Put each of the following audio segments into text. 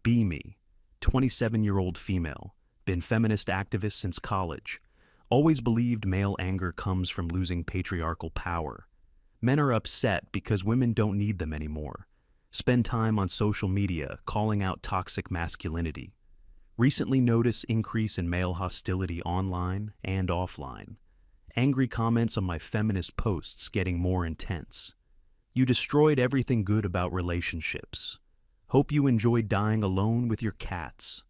Be me, 27-year-old female, been feminist activist since college. Always believed male anger comes from losing patriarchal power. Men are upset because women don't need them anymore. Spend time on social media calling out toxic masculinity. Recently notice increase in male hostility online and offline. Angry comments on my feminist posts getting more intense. You destroyed everything good about relationships. Hope you enjoyed dying alone with your cats.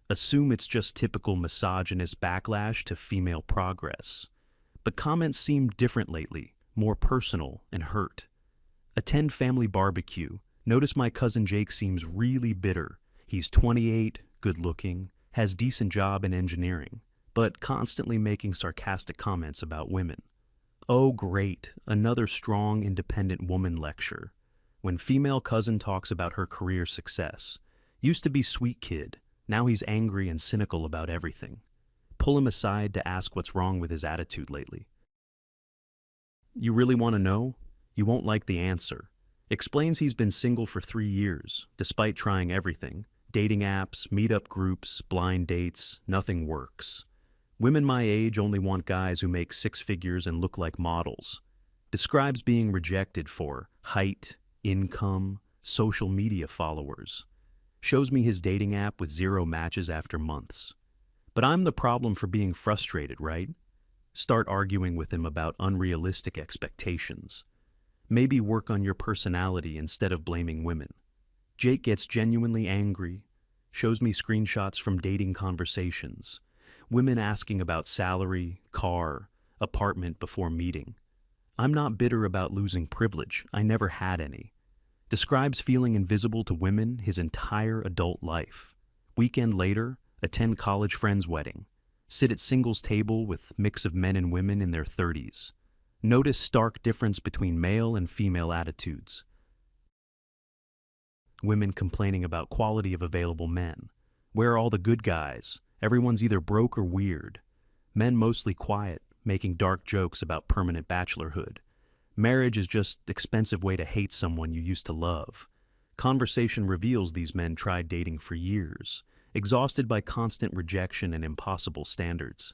Assume it's just typical misogynist backlash to female progress. But comments seem different lately, more personal and hurt. Attend family barbecue. Notice my cousin Jake seems really bitter. He's 28, good-looking, has decent job in engineering, but constantly making sarcastic comments about women. Oh great, another strong, independent woman lecture. When female cousin talks about her career success. Used to be sweet kid, now he's angry and cynical about everything. Pull him aside to ask what's wrong with his attitude lately. You really want to know? You won't like the answer. Explains he's been single for 3 years, despite trying everything. Dating apps, meetup groups, blind dates, nothing works. Women my age only want guys who make 6 figures and look like models. Describes being rejected for height, income, social media followers. Shows me his dating app with 0 matches after months. But I'm the problem for being frustrated, right? Start arguing with him about unrealistic expectations. Maybe work on your personality instead of blaming women. Jake gets genuinely angry, shows me screenshots from dating conversations, women asking about salary, car, apartment before meeting. I'm not bitter about losing privilege, I never had any. Describes feeling invisible to women his entire adult life. Weekend later, attend college friend's wedding. Sit at singles table with mix of men and women in their 30s. Notice stark difference between male and female attitudes. Women complaining about quality of available men. Where are all the good guys? Everyone's either broke or weird. Men mostly quiet, making dark jokes about permanent bachelorhood. Marriage is just an expensive way to hate someone you used to love. Conversation reveals these men tried dating for years, exhausted by constant rejection and impossible standards.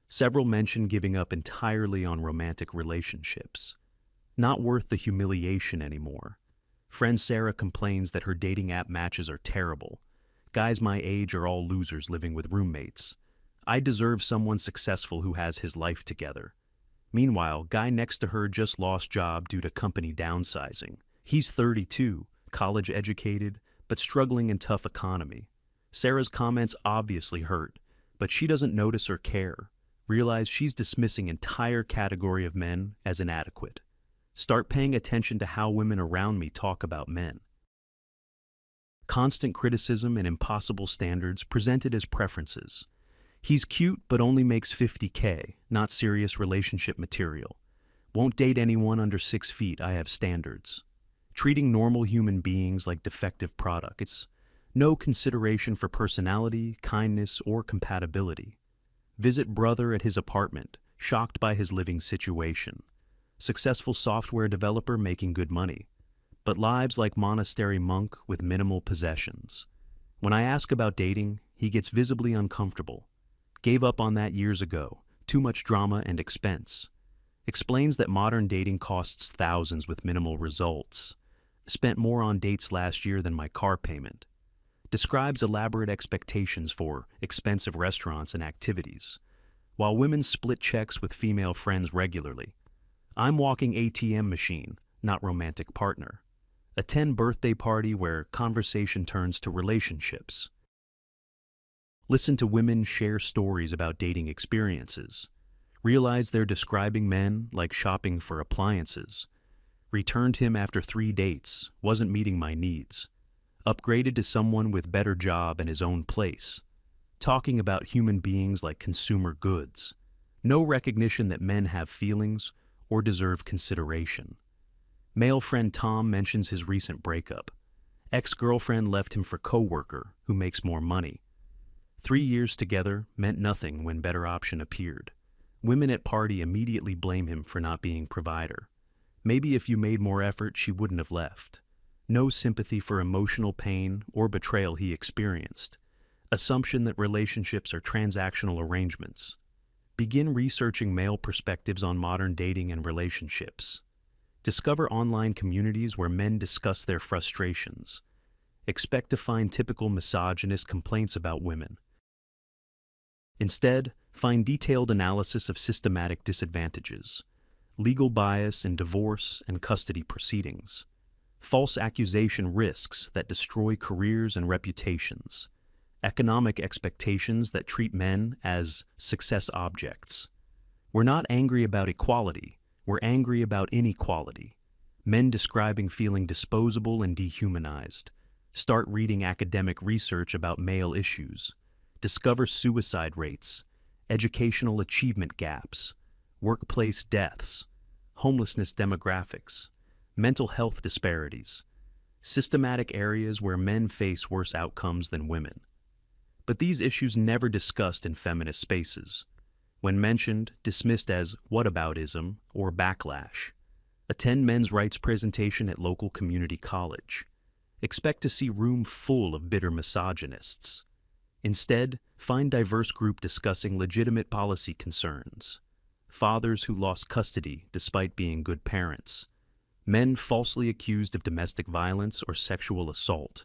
Several mention giving up entirely on romantic relationships. Not worth the humiliation anymore. Friend Sarah complains that her dating app matches are terrible. Guys my age are all losers living with roommates. I deserve someone successful who has his life together. Meanwhile, guy next to her just lost job due to company downsizing. He's 32, college educated, but struggling in tough economy. Sarah's comments obviously hurt, but she doesn't notice or care. Realize she's dismissing entire category of men as inadequate. Start paying attention to how women around me talk about men. Constant criticism and impossible standards presented as preferences. He's cute but only makes $50K, not serious relationship material. Won't date anyone under 6 feet, I have standards. Treating normal human beings like defective products. No consideration for personality, kindness, or compatibility. Visit brother at his apartment, shocked by his living situation. Successful software developer making good money, but lives like monastery monk with minimal possessions. When I ask about dating, he gets visibly uncomfortable. Gave up on that years ago, too much drama and expense. Explains that modern dating costs thousands with minimal results. Spent more on dates last year than my car payment. Describes elaborate expectations for expensive restaurants and activities, while women split checks with female friends regularly. I'm walking ATM machine, not romantic partner. Attend birthday party where conversation turns to relationships. Listen to women share stories about dating experiences. Realize they're describing men like shopping for appliances. Returned him after 3 dates, wasn't meeting my needs. Upgraded to someone with better job and his own place. Talking about human beings like consumer goods. No recognition that men have feelings or deserve consideration. Male friend Tom mentions his recent breakup. Ex-girlfriend left him for coworker who makes more money. 3 years together meant nothing when better option appeared. Women at party immediately blame him for not being provider. Maybe if you made more effort, she wouldn't have left. No sympathy for emotional pain or betrayal he experienced. Assumption that relationships are transactional arrangements. Begin researching male perspectives on modern dating and relationships. Discover online communities where men discuss their frustrations. Expect to find typical misogynist complaints about women. Instead, find detailed analysis of systematic disadvantages, legal bias in divorce and custody proceedings, false accusation risks that destroy careers and reputations, economic expectations that treat men as success objects. We're not angry about equality, we're angry about inequality. Men describing feeling disposable and dehumanized. Start reading academic research about male issues. Discover suicide rates, educational achievement gaps, workplace deaths, homelessness demographics, mental health disparities, systematic areas where men face worse outcomes than women. But these issues never discussed in feminist spaces. When mentioned, dismissed as whataboutism or backlash. Attend men's rights presentation at local community college. Expect to see room full of bitter misogynists. Instead, find diverse group discussing legitimate policy concerns. Fathers who lost custody despite being good parents. Men falsely accused of domestic violence or sexual assault.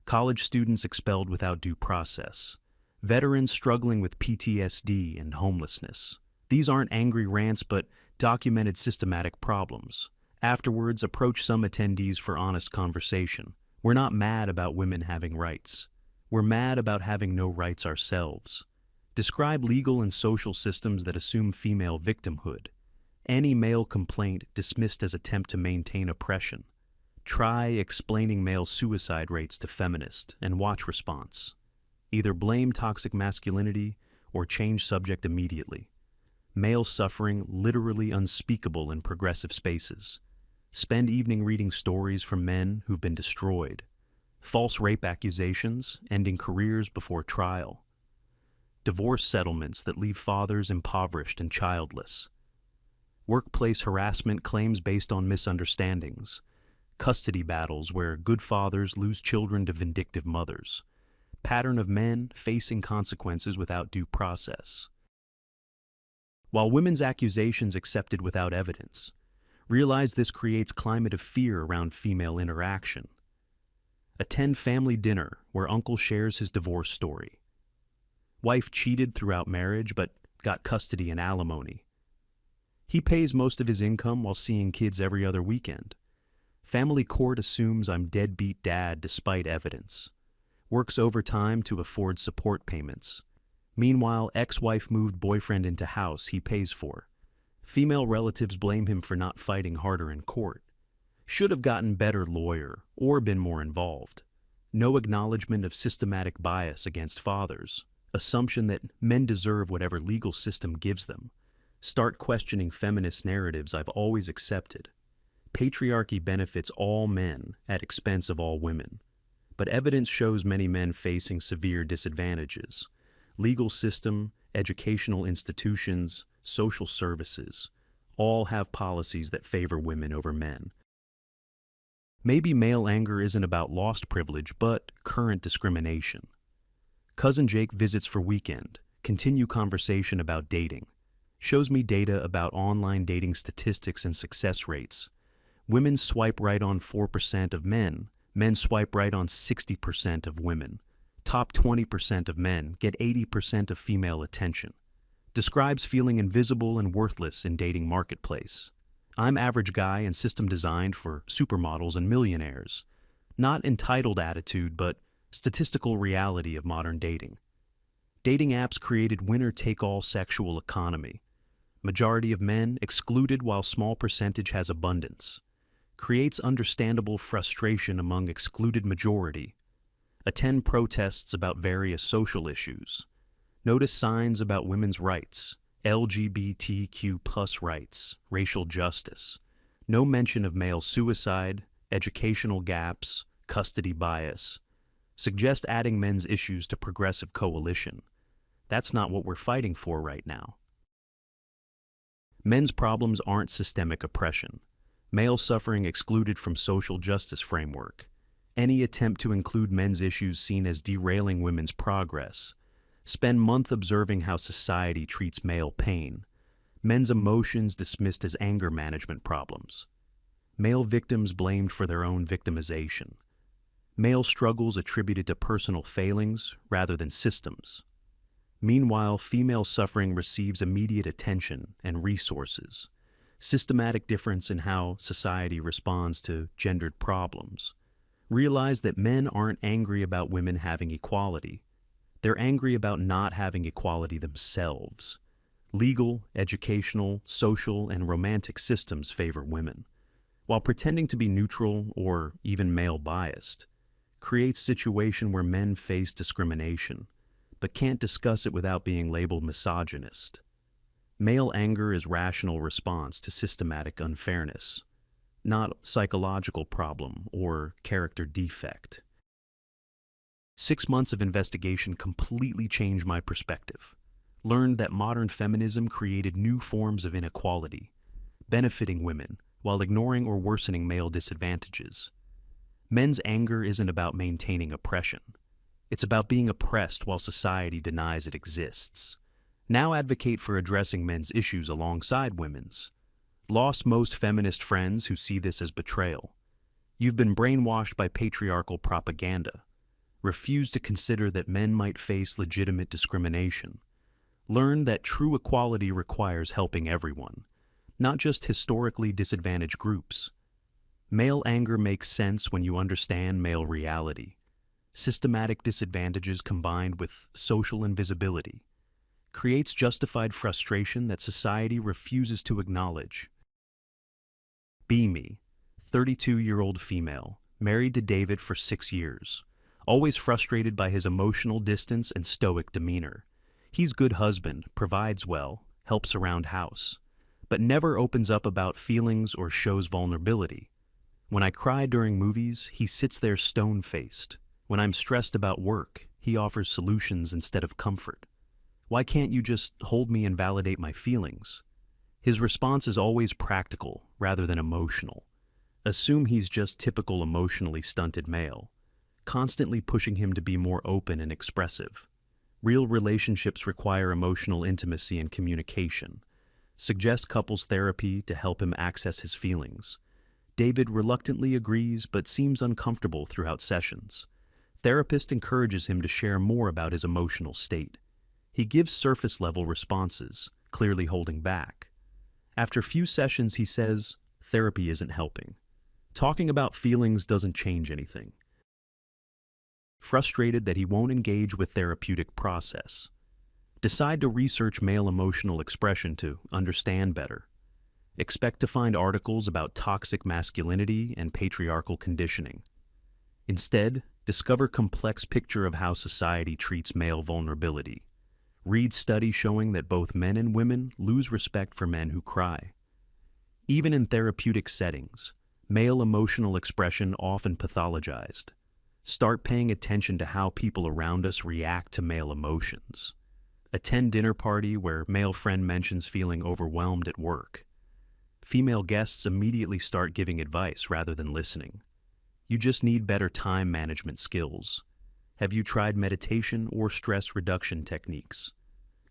College students expelled without due process. Veterans struggling with PTSD and homelessness. These aren't angry rants, but documented systematic problems. Afterwards, approach some attendees for honest conversation. We're not mad about women having rights. We're mad about having no rights ourselves. Describe legal and social systems that assume female victimhood. Any male complaint dismissed as attempt to maintain oppression. Try explaining male suicide rates to feminists and watch response. Either blame toxic masculinity or change subject immediately. Male suffering literally unspeakable in progressive spaces. Spend evening reading stories from men who've been destroyed. False rape accusations ending careers before trial. Divorce settlements that leave fathers impoverished and childless. Workplace harassment claims based on misunderstandings. Custody battles where good fathers lose children to vindictive mothers. Pattern of men facing consequences without due process. While women's accusations accepted without evidence, realize this creates climate of fear around female interaction. Attend family dinner where uncle shares his divorce story. Wife cheated throughout marriage but got custody and alimony. He pays most of his income while seeing kids every other weekend. Family court assumes I'm deadbeat dad despite evidence. Works overtime to afford support payments. Meanwhile, ex-wife moved boyfriend into house he pays for. Female relatives blame him for not fighting harder in court. Should have gotten better lawyer or been more involved. No acknowledgement of systematic bias against fathers. Assumption that men deserve whatever legal system gives them. Start questioning feminist narratives I've always accepted. Patriarchy benefits all men at expense of all women. But evidence shows many men facing severe disadvantages. Legal system, educational institutions, social services, all have policies that favor women over men. Maybe male anger isn't about lost privilege, but current discrimination. Cousin Jake visits for weekend. Continue conversation about dating. Shows me data about online dating statistics and success rates. Women swipe right on 4% of men. Men swipe right on 60% of women. Top 20% of men get 80% of female attention. Describes feeling invisible and worthless in dating marketplace. I'm average guy and system designed for supermodels and millionaires. Not entitled attitude, but statistical reality of modern dating. Dating apps created winner-take-all sexual economy. Majority of men excluded while small percentage has abundance. Creates understandable frustration among excluded majority. Attend protests about various social issues. Notice signs about women's rights, LGBTQ+ rights, racial justice. No mention of male suicide, educational gaps, custody bias. Suggest adding men's issues to progressive coalition. That's not what we're fighting for right now. Men's problems aren't systemic oppression. Male suffering excluded from social justice framework. Any attempt to include men's issues seen as derailing women's progress. Spend month observing how society treats male pain. Men's emotions dismissed as anger management problems. Male victims blamed for their own victimization. Male struggles attributed to personal failings rather than systems. Meanwhile, female suffering receives immediate attention and resources. Systematic difference in how society responds to gendered problems. Realize that men aren't angry about women having equality. They're angry about not having equality themselves. Legal, educational, social, and romantic systems favor women, while pretending to be neutral or even male-biased. Creates situation where men face discrimination, but can't discuss it without being labeled misogynist. Male anger is rational response to systematic unfairness, not psychological problem or character defect. 6 months of investigation completely changed my perspective. Learned that modern feminism created new forms of inequality, benefiting women while ignoring or worsening male disadvantages. Men's anger isn't about maintaining oppression. It's about being oppressed while society denies it exists. Now advocate for addressing men's issues alongside women's. Lost most feminist friends who see this as betrayal. You've been brainwashed by patriarchal propaganda. Refuse to consider that men might face legitimate discrimination. Learn that true equality requires helping everyone, not just historically disadvantaged groups. Male anger makes sense when you understand male reality. Systematic disadvantages combined with social invisibility creates justified frustration that society refuses to acknowledge. Be me, 32-year-old female, married to David for 6 years, always frustrated by his emotional distance and stoic demeanor. He's good husband, provides well, helps around house, but never opens up about feelings or shows vulnerability. When I cry during movies, he sits there stone-faced. When I'm stressed about work, he offers solutions instead of comfort. Why can't you just hold me and validate my feelings? His response is always practical rather than emotional. Assume he's just typical emotionally stunted male, constantly pushing him to be more open and expressive. Real relationships require emotional intimacy and communication. Suggest couples therapy to help him access his feelings. David reluctantly agrees but seems uncomfortable throughout sessions. Therapist encourages him to share more about his emotional state. He gives surface-level responses, clearly holding back. After few sessions, he says, therapy isn't helping. Talking about feelings doesn't change anything. Frustrated that he won't engage with therapeutic process. Decide to research male emotional expression to understand better. Expect to find articles about toxic masculinity and patriarchal conditioning. Instead, discover complex picture of how society treats male vulnerability. Read studies showing that both men and women lose respect for men who cry. Even in therapeutic settings, male emotional expression often pathologized. Start paying attention to how people around us react to male emotions. Attend dinner party where male friend mentions feeling overwhelmed at work. Female guests immediately start giving advice rather than listening. You just need better time management skills. Have you tried meditation or stress reduction techniques?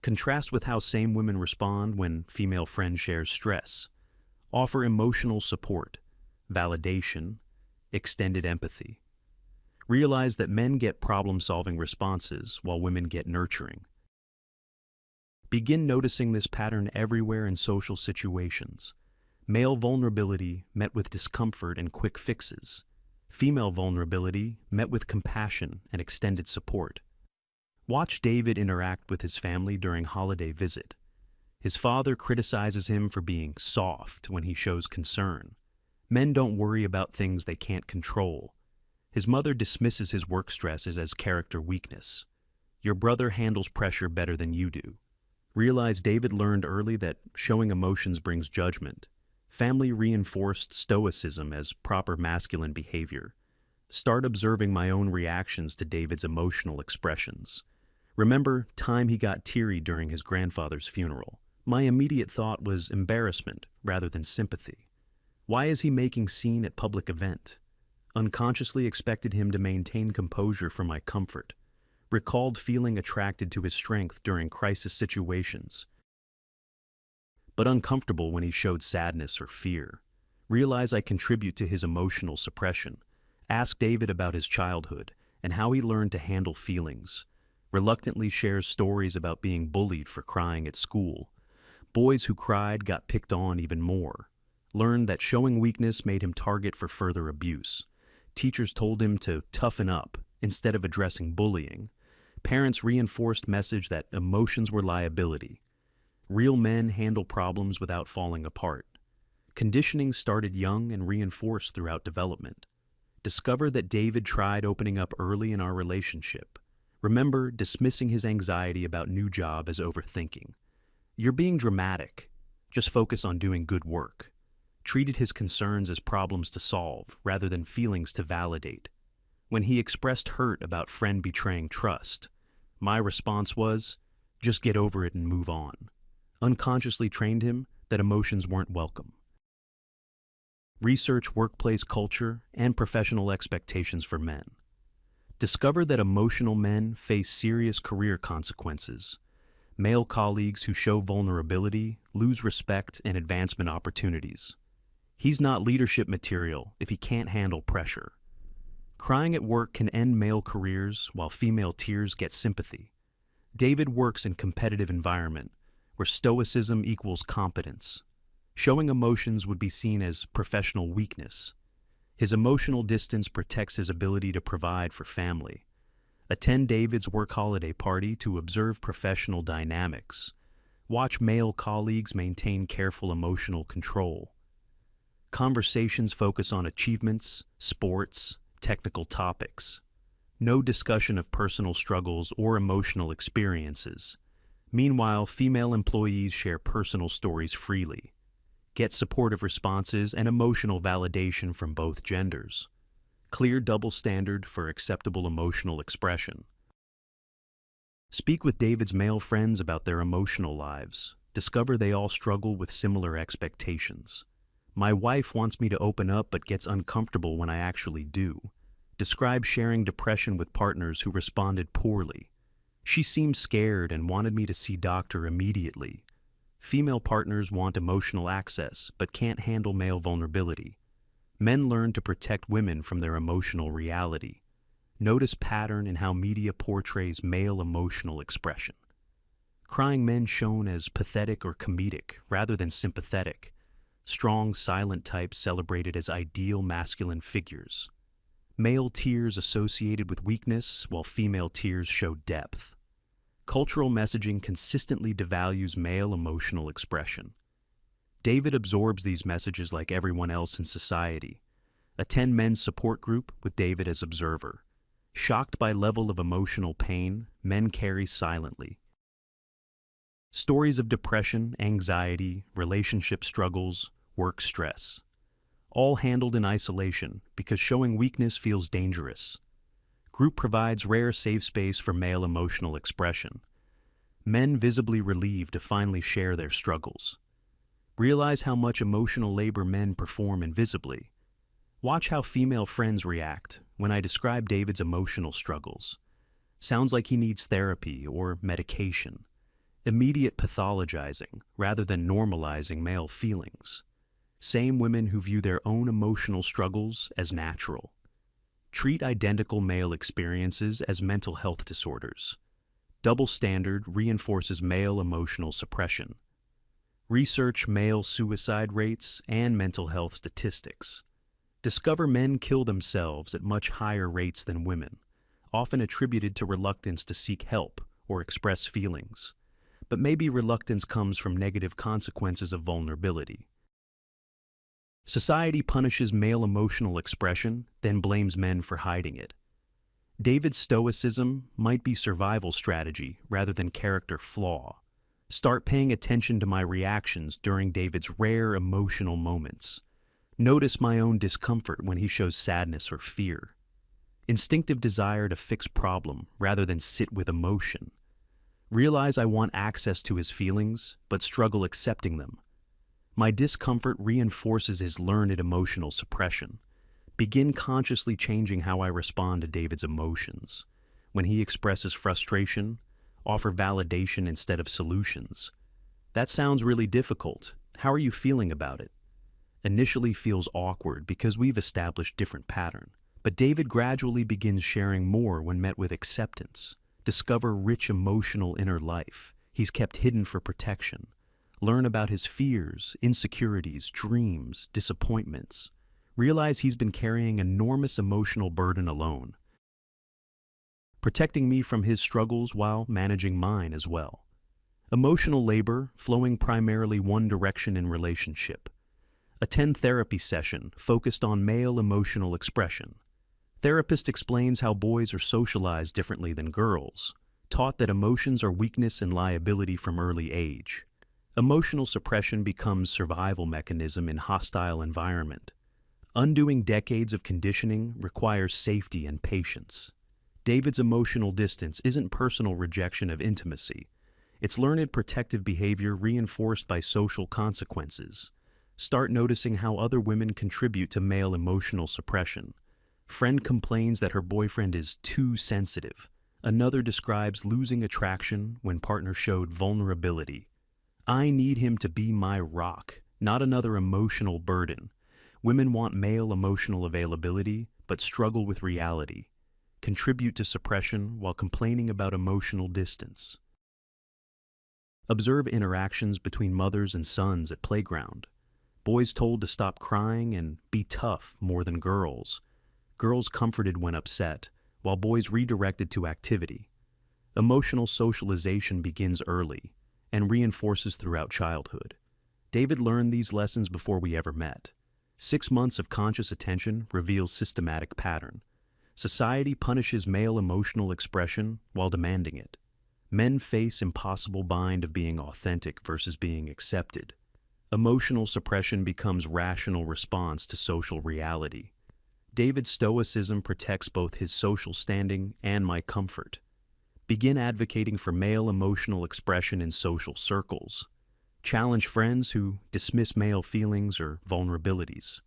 Contrast with how same women respond when female friend shares stress. Offer emotional support, validation, extended empathy. Realize that men get problem-solving responses while women get nurturing. Begin noticing this pattern everywhere in social situations. Male vulnerability met with discomfort and quick fixes. Female vulnerability met with compassion and extended support. Watch David interact with his family during holiday visit. His father criticizes him for being soft when he shows concern. Men don't worry about things they can't control. His mother dismisses his work stresses as character weakness. Your brother handles pressure better than you do. Realize David learned early that showing emotions brings judgment. Family reinforced stoicism as proper masculine behavior. Start observing my own reactions to David's emotional expressions. Remember time he got teary during his grandfather's funeral. My immediate thought was embarrassment rather than sympathy. Why is he making scene at public event? Unconsciously expected him to maintain composure for my comfort. Recalled feeling attracted to his strength during crisis situations, but uncomfortable when he showed sadness or fear. Realize I contribute to his emotional suppression. Ask David about his childhood and how he learned to handle feelings. Reluctantly shares stories about being bullied for crying at school. Boys who cried got picked on even more. Learned that showing weakness made him target for further abuse. Teachers told him to toughen up instead of addressing bullying. Parents reinforced message that emotions were liability. Real men handle problems without falling apart. Conditioning started young and reinforced throughout development. Discover that David tried opening up early in our relationship. Remember dismissing his anxiety about new job as overthinking. You're being dramatic. Just focus on doing good work. Treated his concerns as problems to solve rather than feelings to validate. When he expressed hurt about friend betraying trust, my response was, just get over it and move on. Unconsciously trained him that emotions weren't welcome. Research workplace culture and professional expectations for men. Discover that emotional men face serious career consequences. Male colleagues who show vulnerability lose respect and advancement opportunities. He's not leadership material if he can't handle pressure. Crying at work can end male careers while female tears get sympathy. David works in competitive environment where stoicism equals competence. Showing emotions would be seen as professional weakness. His emotional distance protects his ability to provide for family. Attend David's work holiday party to observe professional dynamics. Watch male colleagues maintain careful emotional control. Conversations focus on achievements, sports, technical topics. No discussion of personal struggles or emotional experiences. Meanwhile, female employees share personal stories freely. Get supportive responses and emotional validation from both genders. Clear double standard for acceptable emotional expression. Speak with David's male friends about their emotional lives. Discover they all struggle with similar expectations. My wife wants me to open up but gets uncomfortable when I actually do. Describe sharing depression with partners who responded poorly. She seemed scared and wanted me to see doctor immediately. Female partners want emotional access but can't handle male vulnerability. Men learn to protect women from their emotional reality. Notice pattern in how media portrays male emotional expression. Crying men shown as pathetic or comedic rather than sympathetic. Strong, silent types celebrated as ideal masculine figures. Male tears associated with weakness while female tears show depth. Cultural messaging consistently devalues male emotional expression. David absorbs these messages like everyone else in society. Attend men's support group with David as observer. Shocked by level of emotional pain, men carry silently. Stories of depression, anxiety, relationship struggles, work stress. All handled in isolation because showing weakness feels dangerous. Group provides rare safe space for male emotional expression. Men visibly relieved to finally share their struggles. Realize how much emotional labor men perform invisibly. Watch how female friends react when I describe David's emotional struggles. Sounds like he needs therapy or medication. Immediate pathologizing rather than normalizing male feelings. Same women who view their own emotional struggles as natural. Treat identical male experiences as mental health disorders. Double standard reinforces male emotional suppression. Research male suicide rates and mental health statistics. Discover men kill themselves at much higher rates than women, often attributed to reluctance to seek help or express feelings. But maybe reluctance comes from negative consequences of vulnerability. Society punishes male emotional expression, then blames men for hiding it. David's stoicism might be survival strategy rather than character flaw. Start paying attention to my reactions during David's rare emotional moments. Notice my own discomfort when he shows sadness or fear. Instinctive desire to fix problem rather than sit with emotion. Realize I want access to his feelings, but struggle accepting them. My discomfort reinforces his learned emotional suppression. Begin consciously changing how I respond to David's emotions. When he expresses frustration, offer validation instead of solutions. That sounds really difficult. How are you feeling about it? Initially feels awkward because we've established different pattern. But David gradually begins sharing more when met with acceptance. Discover rich emotional inner life he's kept hidden for protection. Learn about his fears, insecurities, dreams, disappointments. Realize he's been carrying enormous emotional burden alone, protecting me from his struggles while managing mine as well. Emotional labor flowing primarily one direction in relationship. Attend therapy session focused on male emotional expression. Therapist explains how boys are socialized differently than girls, taught that emotions are weakness and liability from early age. Emotional suppression becomes survival mechanism in hostile environment. Undoing decades of conditioning requires safety and patience. David's emotional distance isn't personal rejection of intimacy. It's learned protective behavior reinforced by social consequences. Start noticing how other women contribute to male emotional suppression. Friend complains that her boyfriend is too sensitive. Another describes losing attraction when partner showed vulnerability. I need him to be my rock, not another emotional burden. Women want male emotional availability, but struggle with reality. Contribute to suppression while complaining about emotional distance. Observe interactions between mothers and sons at playground. Boys told to stop crying and be tough more than girls. Girls comforted when upset, while boys redirected to activity. Emotional socialization begins early and reinforces throughout childhood. David learned these lessons before we ever met. 6 months of conscious attention reveals systematic pattern. Society punishes male emotional expression while demanding it. Men face impossible bind of being authentic versus being accepted. Emotional suppression becomes rational response to social reality. David's stoicism protects both his social standing and my comfort. Begin advocating for male emotional expression in social circles. Challenge friends who dismiss male feelings or vulnerabilities.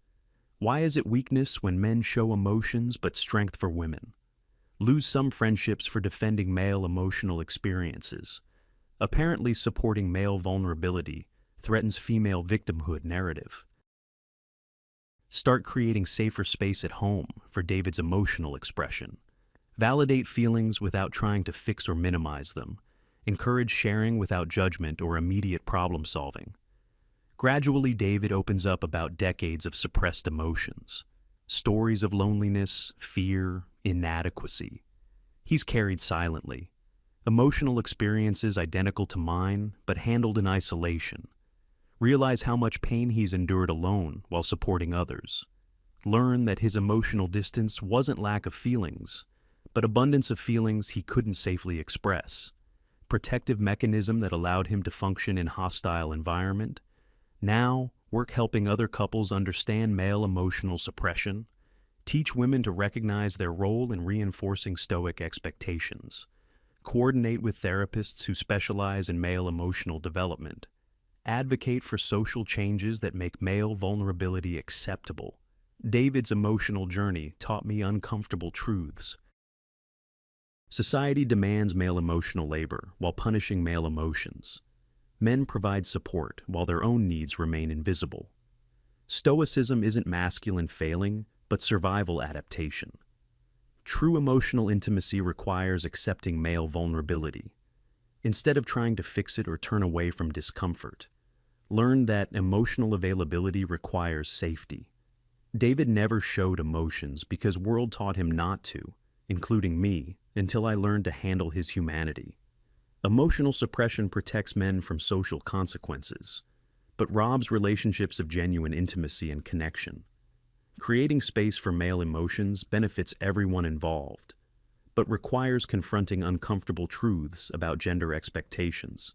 Why is it weakness when men show emotions but strength for women? Lose some friendships for defending male emotional experiences. Apparently supporting male vulnerability threatens female victimhood narrative. Start creating safer space at home for David's emotional expression. Validate feelings without trying to fix or minimize them. Encourage sharing without judgment or immediate problem solving. Gradually, David opens up about decades of suppressed emotions. Stories of loneliness, fear, inadequacy. He's carried silently. Emotional experiences identical to mine, but handled in isolation. Realize how much pain he's endured alone while supporting others. Learn that his emotional distance wasn't lack of feelings, but abundance of feelings he couldn't safely express. Protective mechanism that allowed him to function in hostile environment. Now, work helping other couples understand male emotional suppression. Teach women to recognize their role in reinforcing stoic expectations. Coordinate with therapists who specialize in male emotional development. Advocate for social changes that make male vulnerability acceptable. David's emotional journey taught me uncomfortable truths. Society demands male emotional labor while punishing male emotions. Men provide support while their own needs remain invisible. Stoicism isn't masculine failing, but survival adaptation. True emotional intimacy requires accepting male vulnerability. Instead of trying to fix it or turn away from discomfort, learn that emotional availability requires safety. David never showed emotions because world taught him not to, including me, until I learned to handle his humanity. Emotional suppression protects men from social consequences, but robs relationships of genuine intimacy and connection. Creating space for male emotions benefits everyone involved, but requires confronting uncomfortable truths about gender expectations